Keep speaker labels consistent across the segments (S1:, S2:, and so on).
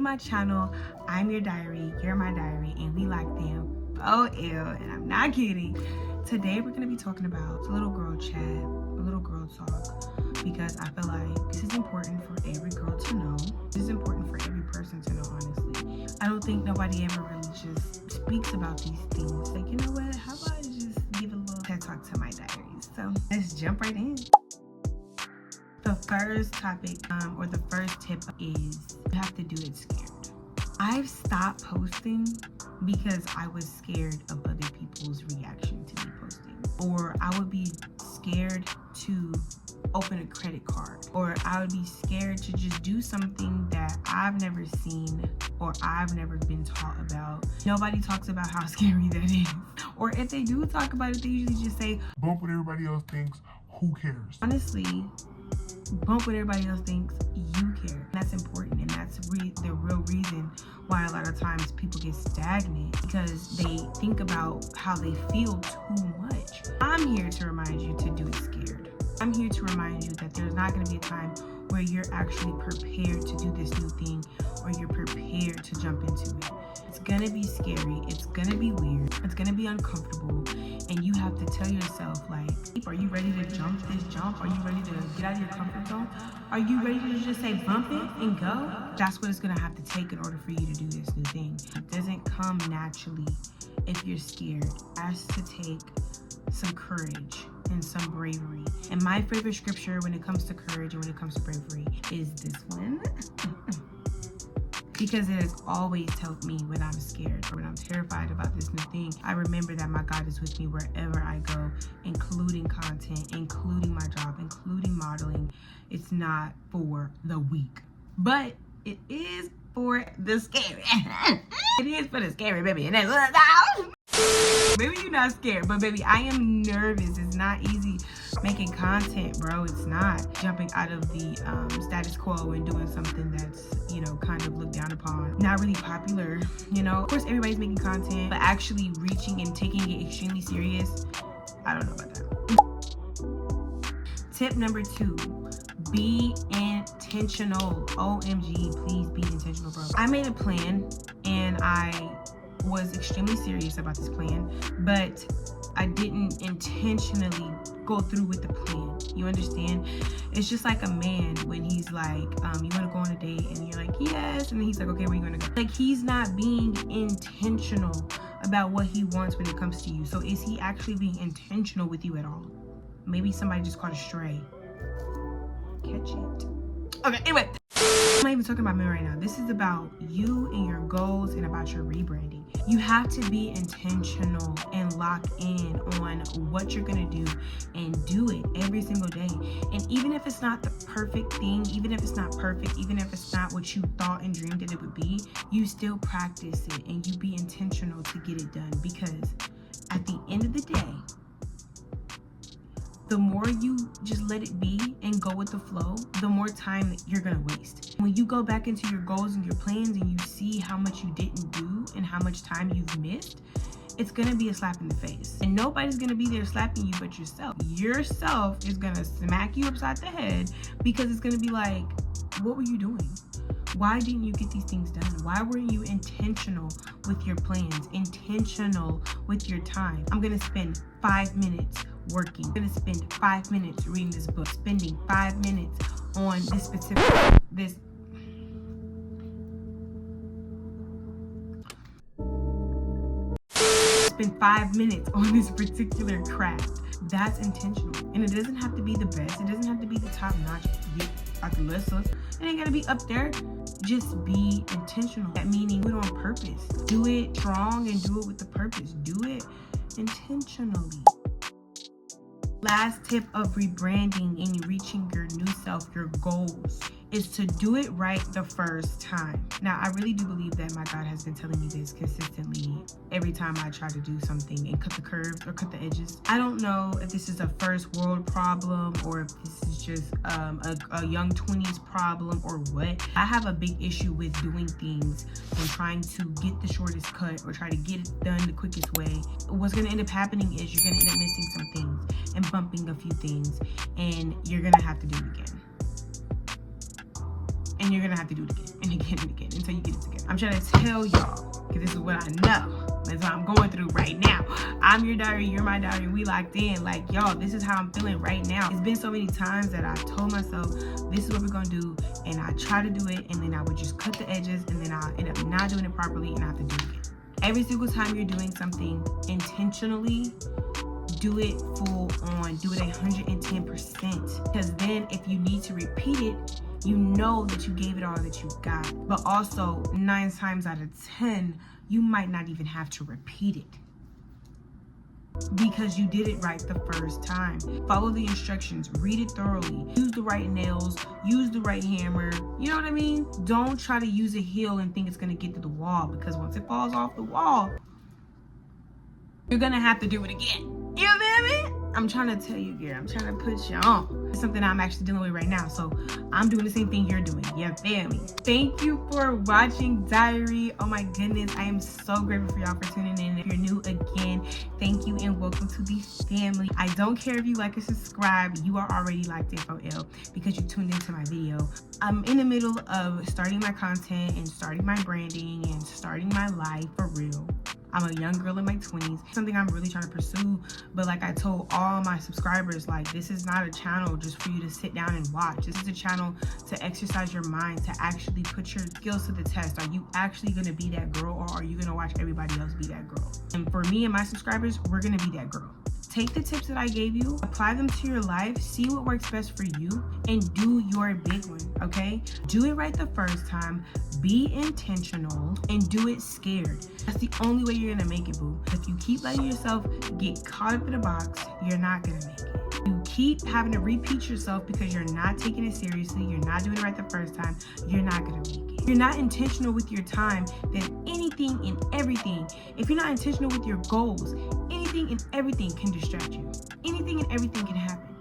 S1: my channel. I'm your diary, you're my diary, and we like them. Oh, ew, and I'm not kidding. Today we're gonna be talking about a little girl chat, a little girl talk, because I feel like this is important for every girl to know. This is important for every person to know, honestly. I don't think nobody ever really just speaks about these things. Like, you know what, how about I just give a little TED talk to my diaries? So let's jump right in. The first topic, or the first tip is you have to do it scared. I've stopped posting because I was scared of other people's reaction to me posting. Or I would be scared to open a credit card. Or I would be scared to just do something that I've never seen or I've never been taught about. Nobody talks about how scary that is. Or if they do talk about it, they usually just say, bump what everybody else thinks, who cares? Honestly, bump what everybody else thinks, you care. That's important, and that's the real reason why a lot of times people get stagnant, because they think about how they feel too much. I'm here to remind you to do it scared. I'm here to remind you that there's not going to be a time where you're actually prepared to do this new thing, or you're prepared to jump into it. It's going to be scary. It's going to be weird. It's going to be uncomfortable. And you have to tell yourself, like, are you ready to jump this jump? Are you ready to get out of your comfort zone? Are you ready to just say bump it and go? That's what it's going to have to take in order for you to do this new thing. It doesn't come naturally if you're scared. It has to take some courage and some bravery. And my favorite scripture when it comes to courage and when it comes to bravery is this one. Because it has always helped me when I'm scared or when I'm terrified about this new thing. I remember that my God is with me wherever I go, including content, including my job, including modeling. It's not for the weak, but it is for the scary. It is for the scary, baby. And that's maybe you're not scared, but baby, I am nervous. It's not easy making content, bro. It's not. Jumping out of the status quo and doing something that's, you know, kind of looked down upon, not really popular, you know. Of course, everybody's making content, but actually reaching and taking it extremely serious, I don't know about that. Tip number 2, be intentional. OMG, please be intentional, bro. I made a plan and I was extremely serious about this plan, but I didn't intentionally go through with the plan. You understand? It's just like a man when he's like, you want to go on a date, and you're like, yes, and then he's like, okay, where you gonna go? Like, he's not being intentional about what he wants when it comes to you. So is he actually being intentional with you at all? Maybe somebody just caught a stray. Catch it. Okay, anyway, I'm not even talking about me right now. This is about you and your goals and about your rebranding. You have to be intentional and lock in on what you're gonna do and do it every single day. And even if it's not the perfect thing, even if it's not perfect, even if it's not what you thought and dreamed that it would be, you still practice it and you be intentional to get it done. Because at the end of the day, the more you just let it be and go with the flow, the more time that you're gonna waste. When you go back into your goals and your plans and you see how much you didn't do and how much time you've missed, it's gonna be a slap in the face. And nobody's gonna be there slapping you but yourself. Yourself is gonna smack you upside the head, because it's gonna be like, what were you doing? Why didn't you get these things done? Why weren't you intentional with your plans, intentional with your time? I'm gonna spend 5 minutes working. I'm gonna spend 5 minutes reading this book, spending 5 minutes on this specific, spend 5 minutes on this particular craft. That's intentional. And it doesn't have to be the best. It doesn't have to be the top notch. It ain't gotta be up there. Just be intentional. That meaning do it on purpose. Do it strong and do it with the purpose. Do it intentionally. Last tip of rebranding and reaching your new self, your goals, is to do it right the first time. Now, I really do believe that my God has been telling me this consistently every time I try to do something and cut the curves or cut the edges. I don't know if this is a first world problem or if this is just a young 20s problem or what. I have a big issue with doing things and trying to get the shortest cut or try to get it done the quickest way. What's gonna end up happening is you're gonna end up missing some things and bumping a few things, and you're gonna have to do it again. And and you're gonna have to do it again and again and again until you get it together. I'm trying to tell y'all, because this is what I know. That's what I'm going through right now. I'm your diary, you're my diary, we locked in. Like, y'all, this is how I'm feeling right now. It's been so many times that I've told myself, this is what we're gonna do, and I try to do it, and then I would just cut the edges, and then I'll end up not doing it properly, and I have to do it again. Every single time you're doing something intentionally, do it full on, do it 110%. Because then if you need to repeat it, you know that you gave it all that you got. But also 9 times out of 10, you might not even have to repeat it because you did it right the first time. Follow the instructions, read it thoroughly, use the right nails, use the right hammer. You know what I mean? Don't try to use a heel and think it's gonna get to the wall, because once it falls off the wall, you're gonna have to do it again. You feel me? I'm trying to tell you, girl. I'm trying to put you on. It's something I'm actually dealing with right now. So I'm doing the same thing you're doing. You feel me? Thank you for watching Diary. Oh my goodness. I am so grateful for y'all for tuning in. If you're new again, thank you and welcome to the family. I don't care if you like or subscribe. You are already liked it for L because you tuned into my video. I'm in the middle of starting my content and starting my branding and starting my life for real. I'm a young girl in my 20s, something I'm really trying to pursue. But like I told all my subscribers, like, this is not a channel just for you to sit down and watch. This is a channel to exercise your mind, to actually put your skills to the test. Are you actually gonna be that girl, or are you gonna watch everybody else be that girl? And for me and my subscribers, we're gonna be that girl. Take the tips that I gave you, apply them to your life, see what works best for you, and do your big one, okay? Do it right the first time, be intentional, and do it scared. That's the only way you're gonna make it, boo. If you keep letting yourself get caught up in a box, you're not gonna make it. You keep having to repeat yourself because you're not taking it seriously, you're not doing it right the first time, you're not gonna make it. If you're not intentional with your time, then anything and everything, if you're not intentional with your goals, anything and everything can distract you. Anything and everything can happen.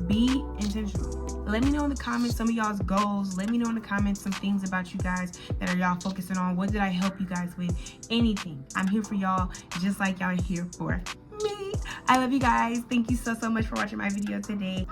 S1: Be intentional. Let me know in the comments some of y'all's goals. Let me know in the comments some things about you guys that are y'all focusing on. What did I help you guys with? Anything. I'm here for y'all just like y'all are here for me. I love you guys. Thank you so much for watching my video today.